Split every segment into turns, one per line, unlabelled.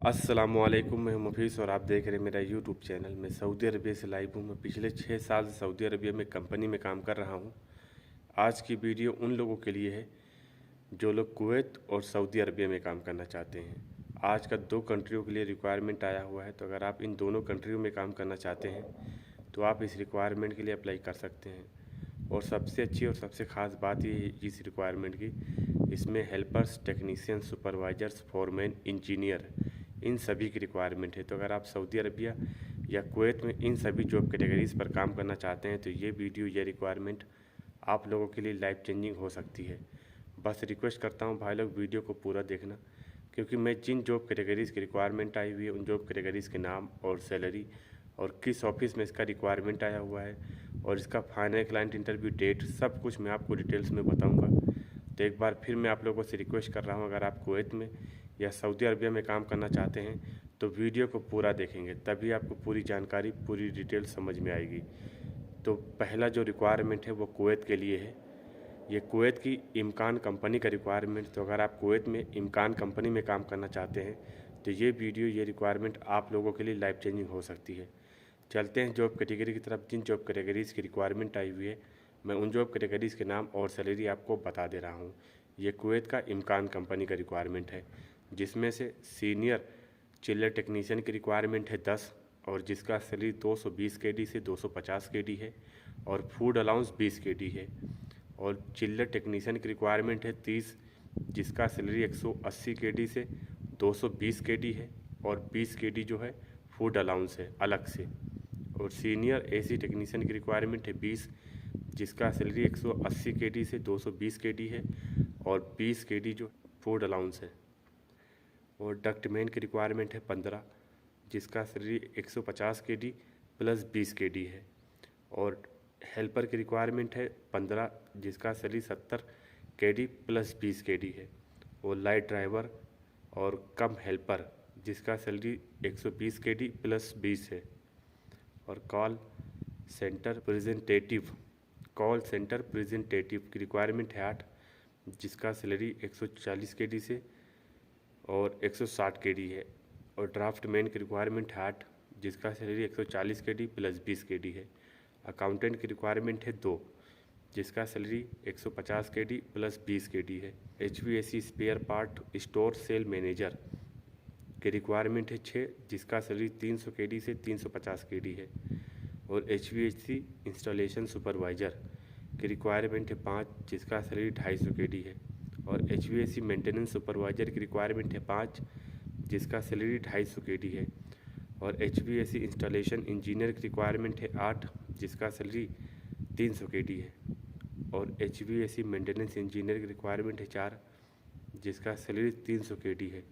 अस्सलामुअलैकुम, मैं मुफीस और आप देख रहे हैं मेरा यूट्यूब चैनल। मैं सऊदी अरबिया से लाइव हूँ। मैं पिछले 6 साल से सऊदी अरबिया में कंपनी में काम कर रहा हूँ। आज की वीडियो उन लोगों के लिए है जो लोग कुवैत और सऊदी अरबिया में काम करना चाहते हैं। आज का 2 कंट्रियों के लिए रिक्वायरमेंट आया हुआ है, तो अगर आप इन दोनों कंट्रियों में काम करना चाहते हैं तो आप इस रिक्वायरमेंट के लिए अप्लाई कर सकते हैं। और सबसे अच्छी और सबसे ख़ास बात ये है इस रिक्वायरमेंट की, इसमें helpers, technician, supervisors, foreman, engineer, इन सभी की रिक्वायरमेंट है। तो अगर आप सऊदी अरबिया या कुवैत में इन सभी जॉब कैटेगरीज़ पर काम करना चाहते हैं तो ये वीडियो, ये रिक्वायरमेंट आप लोगों के लिए लाइफ चेंजिंग हो सकती है। बस रिक्वेस्ट करता हूँ भाई लोग वीडियो को पूरा देखना, क्योंकि मैं जिन जॉब कैटेगरीज़ की रिक्वायरमेंट आई हुई है उन जॉब कैटेगरीज़ के नाम और सैलरी और किस ऑफिस में इसका रिक्वायरमेंट आया हुआ है और इसका फाइनल क्लाइंट इंटरव्यू डेट, सब कुछ मैं आपको डिटेल्स में बताऊंगा। तो एक बार फिर मैं आप लोगों से रिक्वेस्ट कर रहा हूं, अगर आप कुवैत में या सऊदी अरबिया में काम करना चाहते हैं तो वीडियो को पूरा देखेंगे, तभी आपको पूरी जानकारी, पूरी डिटेल समझ में आएगी। तो पहला जो रिक्वायरमेंट है वो कुवैत के लिए है। ये कुवैत की इमकान कंपनी का रिक्वायरमेंट। तो अगर आप कुवैत में इमकान कंपनी में काम करना चाहते हैं तो ये वीडियो, ये रिक्वायरमेंट आप लोगों के लिए लाइफ चेंजिंग हो सकती है। चलते हैं जॉब कैटेगरी की तरफ। जिन जॉब कैटेगरीज़ की रिक्वायरमेंट आई हुई है मैं उन जॉब कैटेगरीज़ के नाम और सैलरी आपको बता दे रहा हूँ। ये कुवैत का इमकान कंपनी का रिक्वायरमेंट है, जिसमें से सीनियर चिल्लर टेक्नीशियन की रिक्वायरमेंट है 10, और जिसका सैलरी 220 केडी से 250 केडी है, और फूड अलाउंस 20 केडी है। और चिल्लर टेक्नीशियन की रिक्वायरमेंट है 30, जिसका सैलरी 180 केडी से 220 केडी है, और 20 केडी जो है फूड अलाउंस है अलग से। और सीनियर एसी टेक्नीशियन की रिक्वायरमेंट है 20, जिसका सैलरी 180 केडी से 220 केडी है, और 20 केडी जो फूड अलाउंस है। और डक्टमैन की रिक्वायरमेंट है 15, जिसका सैलरी 150 केडी प्लस 20 केडी है। और हेल्पर की रिक्वायरमेंट है 15, जिसका सैलरी 70 केडी प्लस 20 केडी है। और लाइट ड्राइवर और कम हेल्पर, जिसका सैलरी 120 केडी प्लस 20 है। और कॉल सेंटर प्रेजेंटेटिव की रिक्वायरमेंट है 8, जिसका सैलरी 140 केडी से और 160 केडी है। और ड्राफ्टमैन की रिक्वायरमेंट है 8, जिसका सैलरी 140 केडी प्लस 20 केडी है। अकाउंटेंट की रिक्वायरमेंट है 2, जिसका सैलरी 150 केडी प्लस 20 केडी है। HVAC spare part store sale manager की रिक्वायरमेंट है 6, जिसका सैलरी 300 केडी से 350 केडी है। और HVAC इंस्टॉलेशन सुपरवाइज़र की रिक्वायरमेंट है 5, जिसका सैलरी 250 केडी है। और HVAC मेंटेनेंस सुपरवाइज़र की रिक्वायरमेंट है 5, जिसका सैलरी 250 केडी है। और HVAC इंस्टॉलेशन इंजीनियर की रिक्वायरमेंट है 8, जिसका सैलरी 300 केडी है। और HVAC मेंटेनेंस इंजीनियर की रिक्वायरमेंट है 4, जिसका सैलरी 300 केडी है।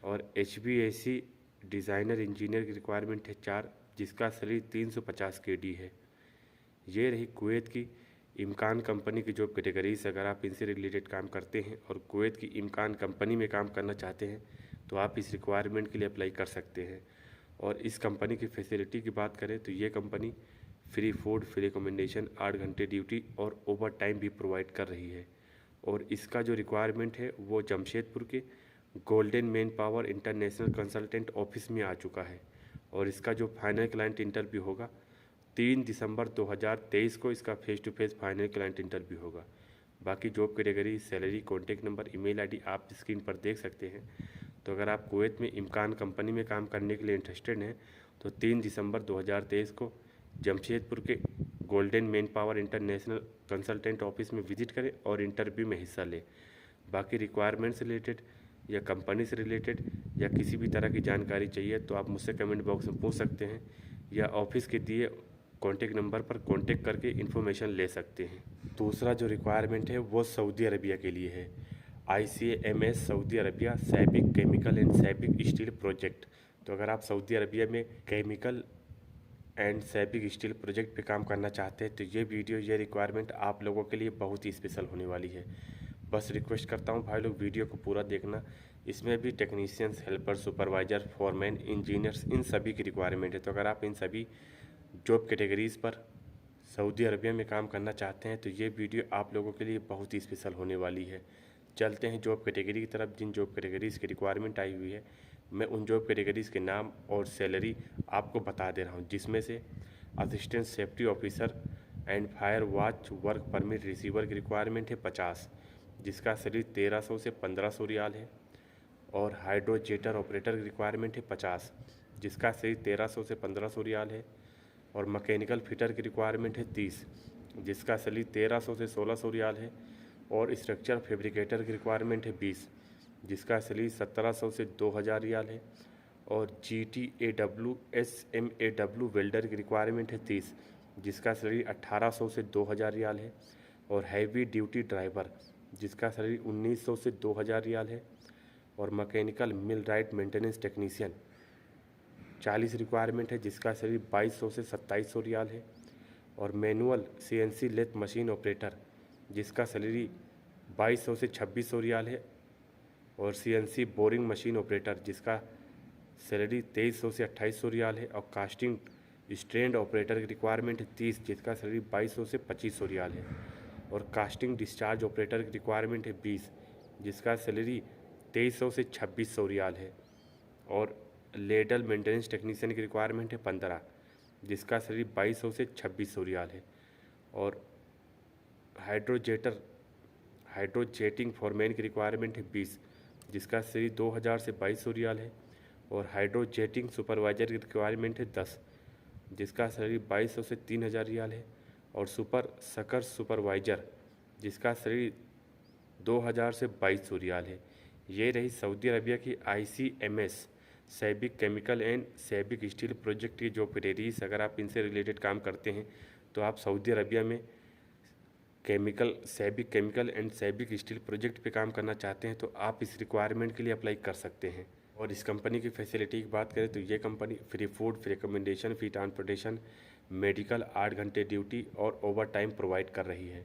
और HVAC डिज़ाइनर इंजीनियर की रिक्वायरमेंट है 4, जिसका सैलरी 350 केडी है। ये रही कुवैत की इमकान कंपनी की जॉब कैटेगरीज। अगर आप इनसे रिलेटेड काम करते हैं और कुवैत की इमकान कंपनी में काम करना चाहते हैं तो आप इस रिक्वायरमेंट के लिए अप्लाई कर सकते हैं। और इस कंपनी की फैसिलिटी की बात करें तो ये company free food, free accommodation, 8 घंटे ड्यूटी और ओवर टाइम भी प्रोवाइड कर रही है। और इसका जो रिक्वायरमेंट है वो जमशेदपुर के golden manpower international consultant office में आ चुका है। और इसका जो फाइनल क्लाइंट इंटरव्यू होगा 3 दिसंबर 2023 को इसका face to face final client interview होगा। बाकी job category, salary, contact number, email ID आप स्क्रीन पर देख सकते हैं। तो अगर आप कुवैत में इमकान कंपनी में काम करने के लिए इंटरेस्टेड हैं तो 3 दिसंबर 2023 को जमशेदपुर के golden manpower international consultant office में विजिट करें और इंटरव्यू में हिस्सा लें। बाकी रिक्वायरमेंट से रिलेटेड या कंपनी से रिलेटेड या किसी भी तरह की जानकारी चाहिए तो आप मुझसे कमेंट बॉक्स में पूछ सकते हैं, या ऑफिस के दिए कॉन्टैक्ट नंबर पर कॉन्टैक्ट करके इन्फॉर्मेशन ले सकते हैं। दूसरा जो रिक्वायरमेंट है वो सऊदी अरबिया के लिए है। ICMS Saudi Arabia Saibik chemical and Saibik steel project. तो अगर आप सऊदी अरबिया में chemical and Saibik steel project पे काम करना चाहते हैं तो ये वीडियो, ये रिक्वायरमेंट आप लोगों के लिए बहुत ही स्पेशल होने वाली है। बस रिक्वेस्ट करता हूँ भाई लोग वीडियो को पूरा देखना। इसमें भी technicians, helper, supervisor, foreman, engineers, इन सभी की रिक्वायरमेंट है। तो अगर आप इन सभी जॉब कैटेगरीज़ पर सऊदी अरबिया में काम करना चाहते हैं तो ये वीडियो आप लोगों के लिए बहुत ही स्पेशल होने वाली है। चलते हैं जॉब कैटेगरी की तरफ। जिन जॉब कैटेगरीज़ की रिक्वायरमेंट आई हुई है मैं उन जॉब कैटेगरीज के नाम और सैलरी आपको बता दे रहा हूँ, जिसमें से assistant safety officer and fire watch work permit receiver की रिक्वायरमेंट है 50, जिसका सैलरी 1300 से 1500 रियाल है। और हाइड्रोजेटर ऑपरेटर की रिक्वायरमेंट है 50, जिसका सैलरी 1300 से 1500 रियाल है। और मैकेनिकल फिटर की रिक्वायरमेंट है 30, जिसका सैलरी 1300 से 1600 रियाल है। और स्ट्रक्चर फैब्रिकेटर की रिक्वायरमेंट है 20, जिसका सैलरी 1700 से 2000 रियाल है। और GTAW SMAW वेल्डर की रिक्वायरमेंट है 30, जिसका सैलरी 1800 से 2000 रियाल है। और हैवी ड्यूटी ड्राइवर, जिसका सैलरी 1900 से 2000 रियाल है। और mechanical millwright maintenance technician 40 requirement है, जिसका सैलरी 2200 से 2700 रियाल है। और manual CNC lathe machine operator, जिसका सैलरी 2200 से 2600 रियाल है। और CNC बोरिंग मशीन ऑपरेटर, जिसका सैलरी 2300 से 2800 रियाल है। और कास्टिंग स्ट्रेंड ऑपरेटर की रिक्वायरमेंट है 30, जिसका सैलरी 2200 से 2500 रियाल है। और कास्टिंग डिस्चार्ज ऑपरेटर की रिक्वायरमेंट है 20, जिसका सैलरी 2300 से 2600 रियाल है। और लेडल मेंटेनेंस टेक्नीशियन की रिक्वायरमेंट है 15, जिसका सैलरी 2200 से 2600 रियाल है। और हाइड्रोजेटिंग फॉरमैन की रिक्वायरमेंट है 20, जिसका सैलरी 2000 से 2200 रियाल है। और हाइड्रोजेटिंग सुपरवाइजर की रिक्वायरमेंट है 10, जिसका सैलरी 2200 से 3000 रियाल है। और सुपर सकर सुपरवाइजर, जिसका सैलरी 2000 से 2200 रियाल है। ये रही सऊदी अरबिया की ICMS Saibik chemical and Saibik steel project की जॉब कैटेगरीज। अगर आप इनसे रिलेटेड काम करते हैं तो आप सऊदी अरबिया में Saibik chemical and Saibik steel project पे काम करना चाहते हैं तो आप इस रिक्वायरमेंट के लिए अप्लाई कर सकते हैं। और इस कंपनी की फैसिलिटी की बात करें तो ये company free food, free recommendation, free transportation, medical, 8 घंटे ड्यूटी और ओवर टाइम प्रोवाइड कर रही है।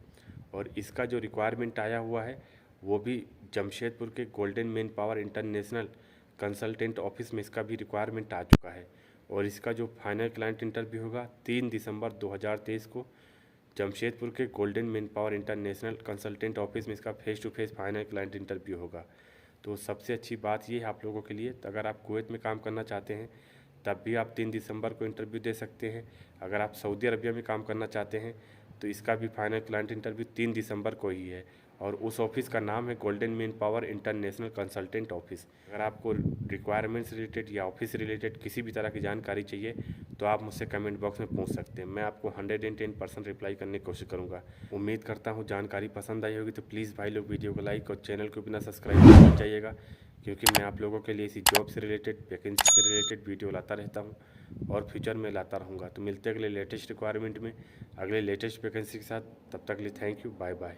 और इसका जो रिक्वायरमेंट आया हुआ है वो भी जमशेदपुर के golden manpower international consultant office में इसका भी रिक्वायरमेंट आ चुका है। और इसका जो फाइनल क्लाइंट इंटरव्यू होगा 3 दिसंबर 2023 को जमशेदपुर के golden manpower international consultant office में इसका face to face final client interview होगा। तो सबसे अच्छी बात ये है आप लोगों के लिए, तो अगर आप कुवैत में काम करना चाहते हैं तब भी आप 3 दिसंबर को इंटरव्यू दे सकते हैं। अगर आप सऊदी अरबिया में काम करना चाहते हैं तो इसका भी फाइनल क्लाइंट इंटरव्यू 3 दिसंबर को ही है। और उस ऑफिस का नाम है golden manpower international consultant office. अगर आपको रिक्वायरमेंट्स रिलेटेड या ऑफिस रिलेटेड किसी भी तरह की जानकारी चाहिए तो आप मुझसे कमेंट बॉक्स में पूछ सकते हैं। मैं आपको 110% रिप्लाई करने की कोशिश करूँगा। उम्मीद करता हूँ जानकारी पसंद आई होगी। तो प्लीज़ भाई लोग वीडियो को लाइक और चैनल को बिना सब्सक्राइब कर जाइएगा, क्योंकि मैं आप लोगों के लिए इसी जॉब से रिलेटेड, वैकेंसी से रिलेटेड वीडियो लाता रहता हूँ और फ्यूचर में लाता रहूँगा। तो मिलते हैं अगले लेटेस्ट रिक्वायरमेंट में, अगले लेटेस्ट वैकेंसी के साथ। तब तक के लिए थैंक यू, बाय बाय।